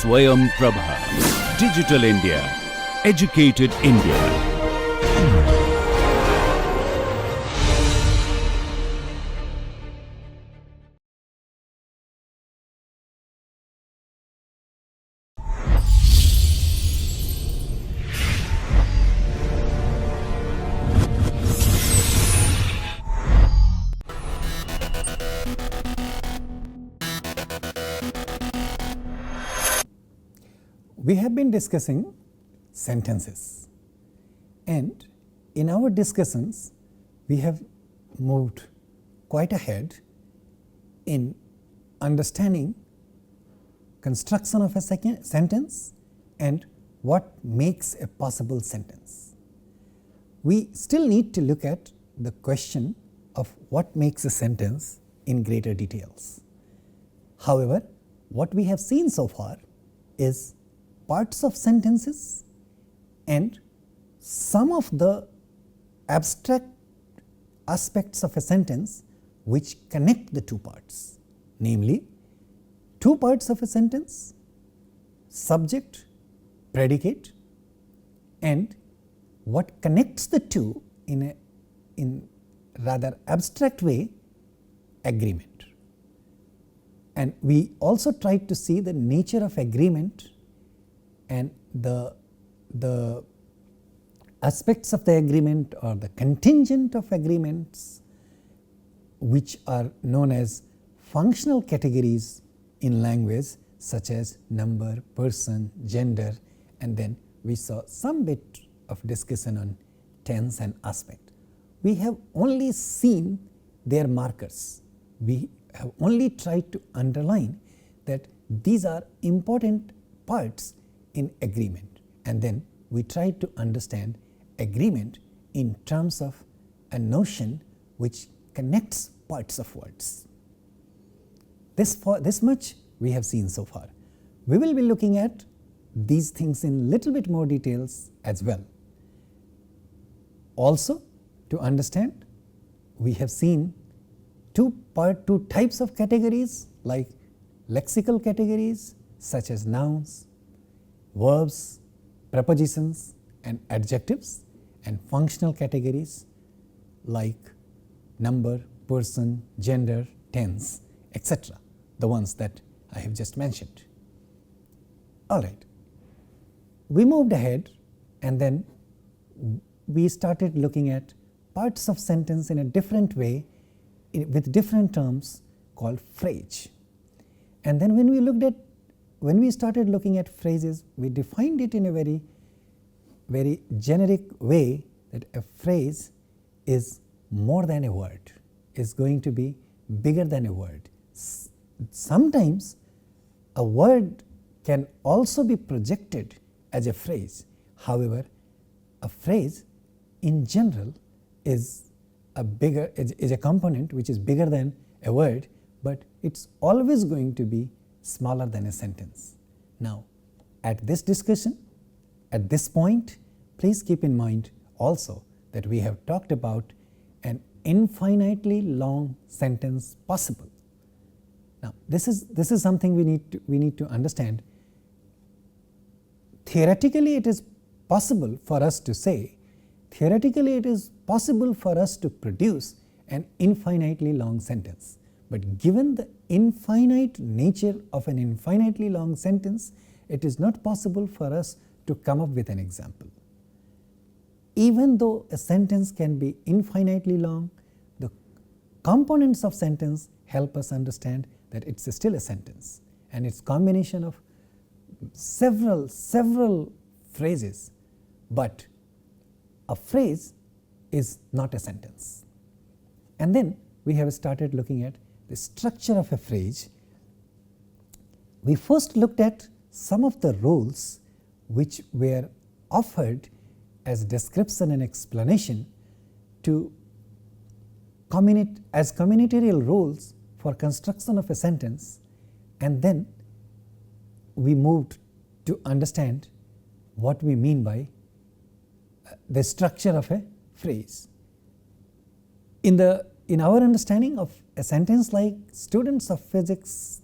Swayam Prabha. Digital India. Educated India. We have been discussing sentences, and in our discussions we have moved quite ahead in understanding construction of a sentence and what makes a possible sentence. We still need to look at the question of what makes a sentence in greater details. However, what we have seen so far is parts of sentences and some of the abstract aspects of a sentence which connect the two parts, namely two parts of a sentence, subject, predicate, and what connects the two in rather abstract way, agreement. And we also tried to see the nature of agreement and the aspects of the agreement or the contingent of agreements which are known as functional categories in language, such as number, person, gender, and then we saw some bit of discussion on tense and aspect. We have only seen their markers. We have only tried to underline that these are important parts in agreement, and then we tried to understand agreement in terms of a notion which connects parts of words. This much we have seen so far. We will be looking at these things in little bit more details as well. Also, to understand, we have seen two types of categories, like lexical categories such as nouns, verbs, prepositions and adjectives, and functional categories like number, person, gender, tense, etc., the ones that I have just mentioned. Alright, we moved ahead and then we started looking at parts of sentence in a different way with different terms called phrase. And then when we started looking at phrases, we defined it in a very generic way, that a phrase is more than a word, is going to be bigger than a word. Sometimes a word can also be projected as a phrase. However, a phrase in general is a component which is bigger than a word, but it's always going to be smaller than a sentence. Now, at this discussion, at this point, please keep in mind also that we have talked about an infinitely long sentence possible. Now, this is something we need to understand. Theoretically, it is possible for us to say, theoretically it is possible for us to produce an infinitely long sentence. But given the infinite nature of an infinitely long sentence, it is not possible for us to come up with an example. Even though a sentence can be infinitely long, the components of sentence help us understand that it's still a sentence, and it's combination of several phrases, but a phrase is not a sentence. And then we have started looking at the structure of a phrase. We first looked at some of the rules which were offered as description and explanation to as combinatorial rules for construction of a sentence, and then we moved to understand what we mean by the structure of a phrase. In our understanding of a sentence, like students of physics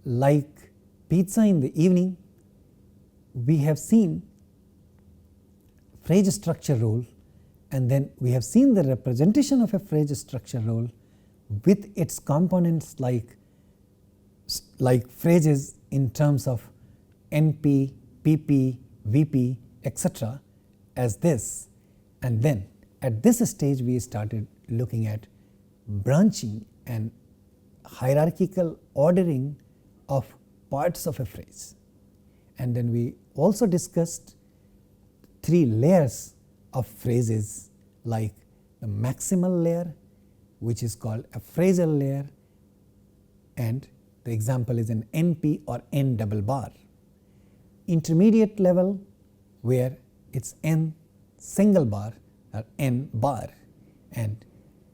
like pizza in the evening, we have seen phrase structure role, and then we have seen the representation of a phrase structure role with its components like phrases in terms of NP, PP, VP, etc. as this, and then at this stage we started looking at branching and hierarchical ordering of parts of a phrase. And then we also discussed 3 layers of phrases, like the maximal layer, which is called a phrasal layer, and the example is an NP or N double bar. Intermediate level, where it's N single bar or N bar, and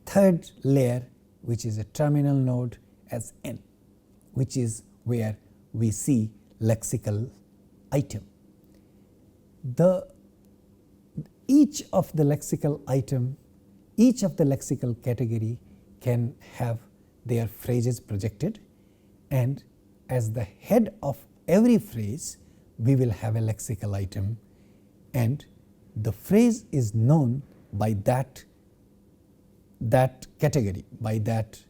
third layer, which is a terminal node, as N, which is where we see lexical item. Each of the lexical item, each of the lexical category can have their phrases projected, and as the head of every phrase we will have a lexical item, and the phrase is known by that category, by that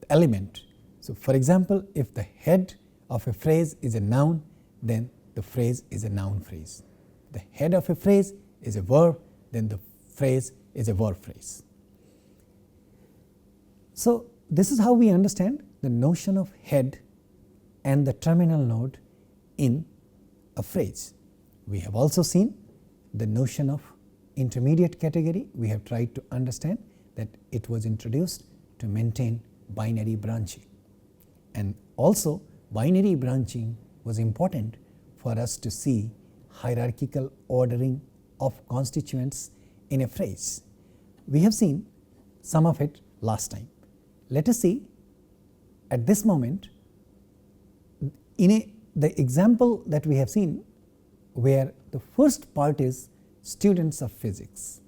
element. So, for example, if the head of a phrase is a noun, then the phrase is a noun phrase. The head of a phrase is a verb, then the phrase is a verb phrase. So, this is how we understand the notion of head and the terminal node in a phrase. We have also seen the notion of intermediate category. We have tried to understand that it was introduced to maintain binary branching, and also binary branching was important for us to see hierarchical ordering of constituents in a phrase. We have seen some of it last time. Let us see at this moment in the example that we have seen, where the first part is students of physics,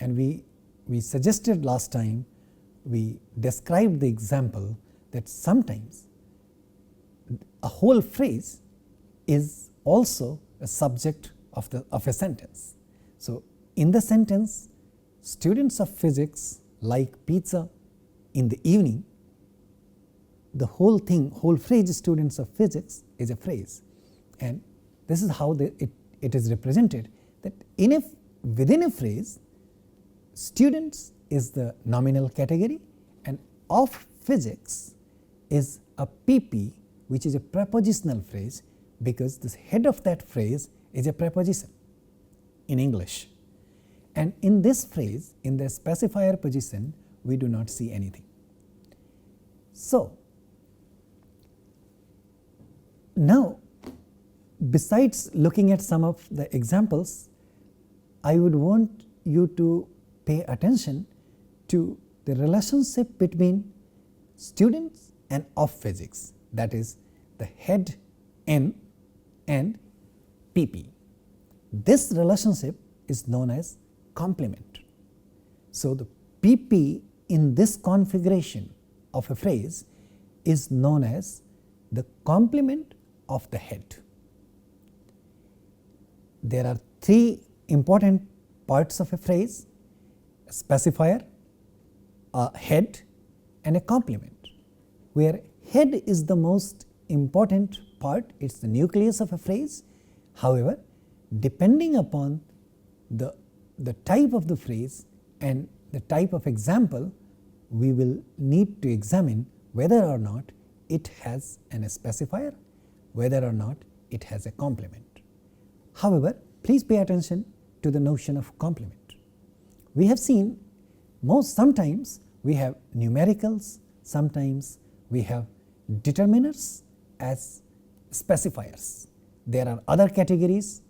and we suggested last time, we described the example that sometimes a whole phrase is also a subject of a sentence. So, in the sentence students of physics like pizza in the evening, the whole phrase students of physics is a phrase, and this is how it is represented, that within a phrase students is the nominal category, and of physics is a PP, which is a prepositional phrase, because the head of that phrase is a preposition in English, and in this phrase, in the specifier position, we do not see anything. So, now besides looking at some of the examples, I would want you to pay attention to the relationship between students and of physics, that is the head N and PP. This relationship is known as complement. So, the PP in this configuration of a phrase is known as the complement of the head. There are 3 important parts of a phrase: a specifier, a head, and a complement, where head is the most important part, it is the nucleus of a phrase. However, depending upon the type of the phrase and the type of example, we will need to examine whether or not it has a specifier, whether or not it has a complement. However, please pay attention to the notion of complement. We have seen sometimes we have numericals, sometimes we have determiners as specifiers. There are other categories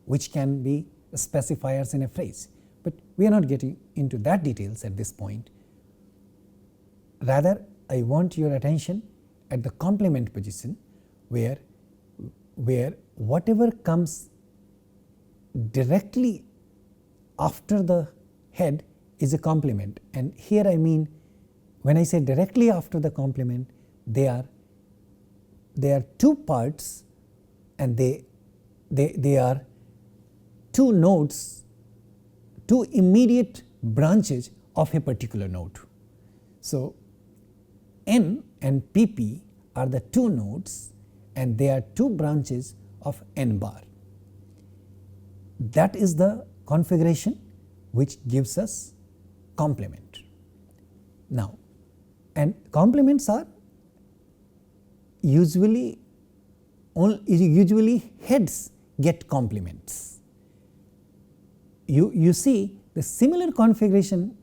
which can be specifiers in a phrase, but we are not getting into that details at this point. Rather, I want your attention at the complement position, where whatever comes directly after the head is a complement, and here I mean, when I say directly after the complement, they are there are two parts, and they are two nodes, two immediate branches of a particular node. So N and PP are the two nodes, and they are two branches of N bar. That is the configuration which gives us complement. Now, and complements are usually heads get complements. You see the similar configuration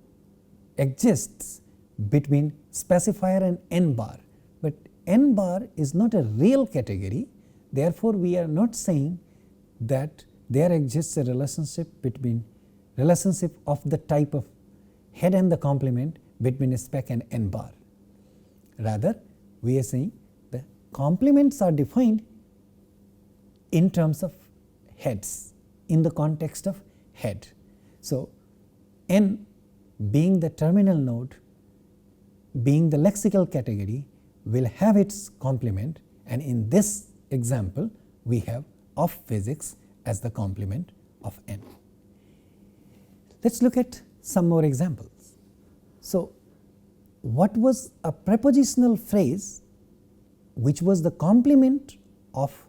exists between specifier and N bar, but N bar is not a real category. Therefore, we are not saying that there exists a relationship of the type of head and the complement between a spec and N bar. Rather, we are saying the complements are defined in terms of heads, in the context of head. So N being the terminal node, being the lexical category, will have its complement, and in this example we have of physics as the complement of N. Let us look at some more examples. So what was a prepositional phrase which was the complement of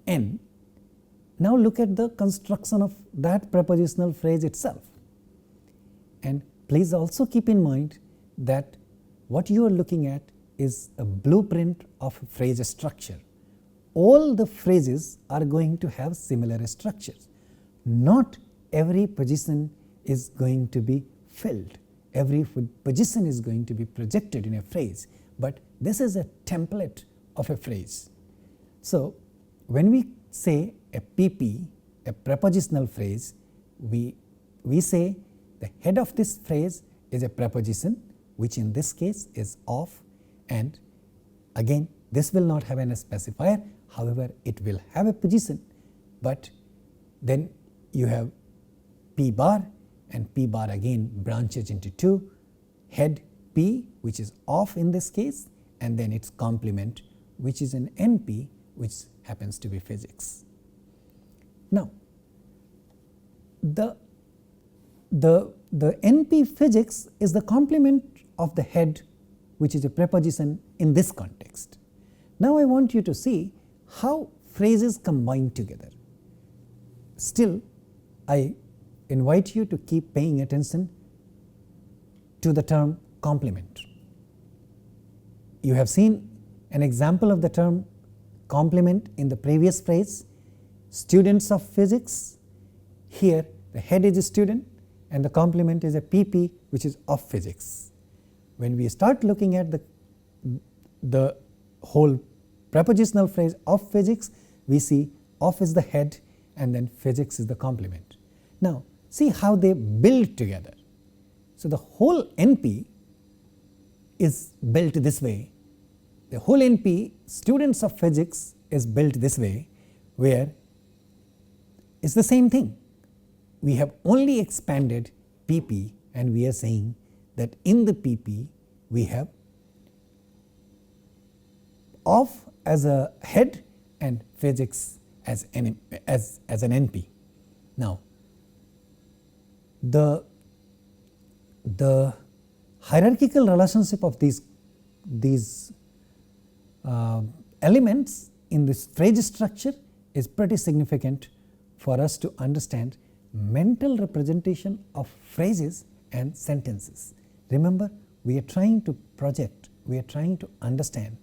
N? Now look at the construction of that prepositional phrase itself, and please also keep in mind that what you are looking at is a blueprint of a phrase structure. All the phrases are going to have similar structures. Not every position is going to be filled, every position is going to be projected in a phrase, but this is a template of a phrase. So when we say a PP, a prepositional phrase, we say the head of this phrase is a preposition, which in this case is of, and again this will not have a specifier, however it will have a position, but then you have P bar, and P bar again branches into two, head P which is of in this case, and then its complement which is an NP which happens to be physics. Now the NP physics is the complement of the head which is a preposition in this context. Now I want you to see how phrases combine together. Still, I invite you to keep paying attention to the term complement. You have seen an example of the term complement in the previous phrase, students of physics. Here the head is a student and the complement is a PP which is of physics. When we start looking at the whole prepositional phrase of physics, we see of is the head and then physics is the complement. Now see how they build together. So the whole NP is built this way. The whole NP students of physics is built this way, where it's the same thing. We have only expanded PP, and we are saying that in the PP we have of as a head and physics as an NP. Now the hierarchical relationship of these elements in this phrase structure is pretty significant for us to understand mental representation of phrases and sentences. Remember, we are trying to project, we are trying to understand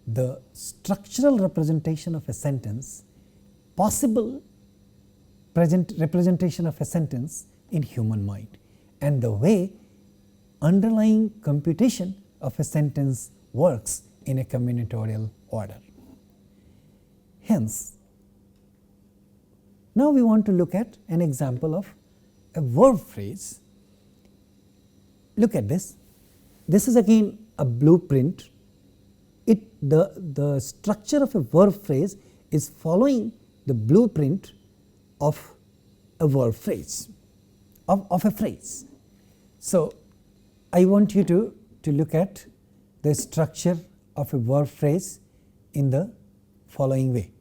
the structural representation of a sentence, possible representation of a sentence in human mind, and the way underlying computation of a sentence works in a combinatorial order. Hence, now we want to look at an example of a verb phrase. Look at this. This is again a blueprint. The structure of a verb phrase is following the blueprint of a verb phrase, of a phrase. So I want you to look at the structure of a verb phrase in the following way.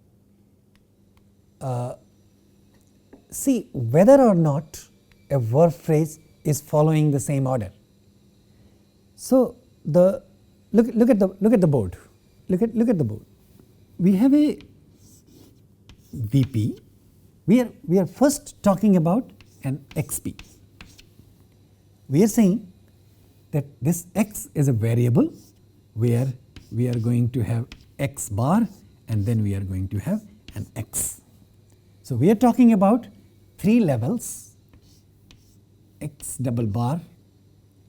See whether or not a verb phrase is following the same order. So look at the board. Look at the board. We have a VP. We are first talking about an XP. We are saying that this X is a variable where we are going to have X bar and then we are going to have an X. So we are talking about 3 levels, X double bar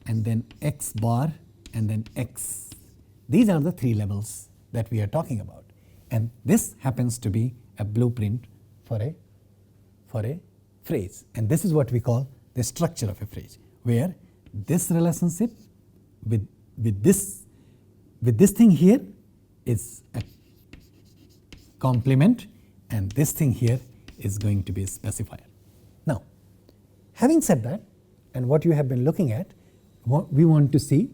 and then X bar and then X. These are the 3 levels that we are talking about, and this happens to be a blueprint for a phrase, and this is what we call the structure of a phrase, where this relationship with this thing here is a complement and this thing here is going to be a specifier. Now, having said that, and what you have been looking at, we want to see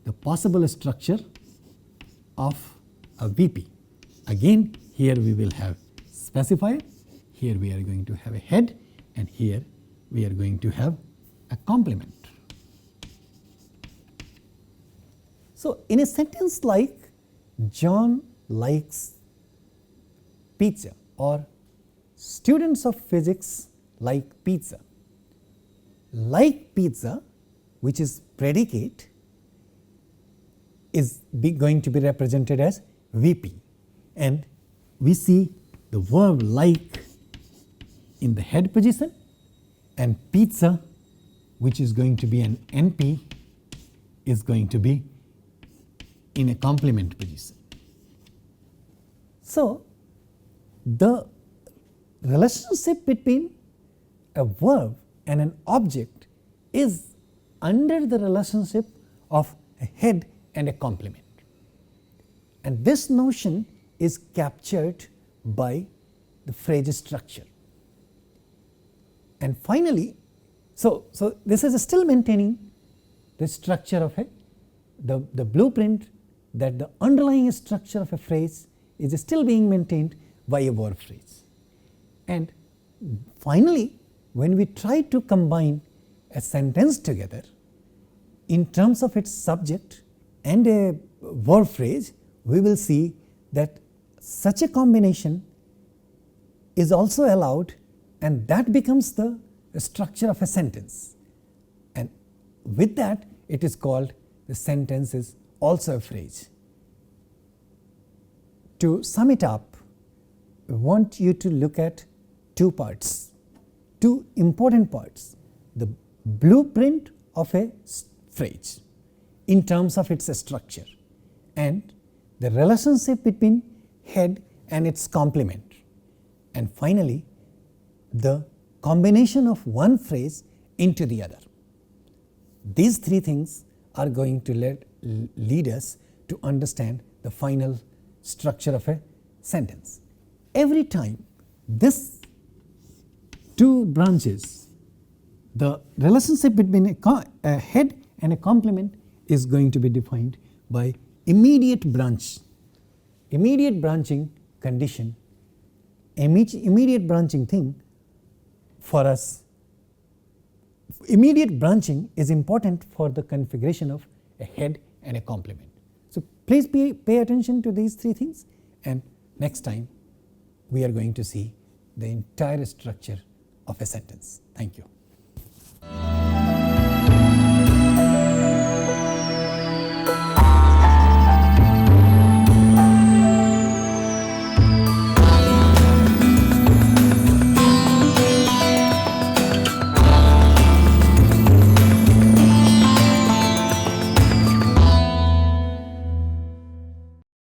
the possible structure of a VP. Again, here we will have specifier, here we are going to have a head, and here we are going to have a complement. So in a sentence like John likes pizza or students of physics like pizza, like pizza, which is predicate, is going to be represented as VP, and we see the verb like in the head position and pizza, which is going to be an NP, is going to be in a complement position. So the relationship between a verb and an object is under the relationship of a head and a complement, and this notion is captured by the phrase structure. And finally, so this is still maintaining the structure of the blueprint, that the underlying structure of a phrase is still being maintained by a verb phrase. And finally, when we try to combine a sentence together in terms of its subject and a verb phrase, we will see that such a combination is also allowed, and that becomes the structure of a sentence, and with that it is called the sentence is also a phrase. To sum it up, I want you to look at 2 parts, 2 important parts: the blueprint of a phrase in terms of its structure, and the relationship between head and its complement, and finally the combination of one phrase into the other. These 3 things are going to lead us to understand the final structure of a sentence. Every time this 2 branches, the relationship between a head and a complement is going to be defined by immediate branching condition, immediate branching thing for us. Immediate branching is important for the configuration of a head and a complement. So please pay attention to these 3 things, and next time we are going to see the entire structure of a sentence. Thank you.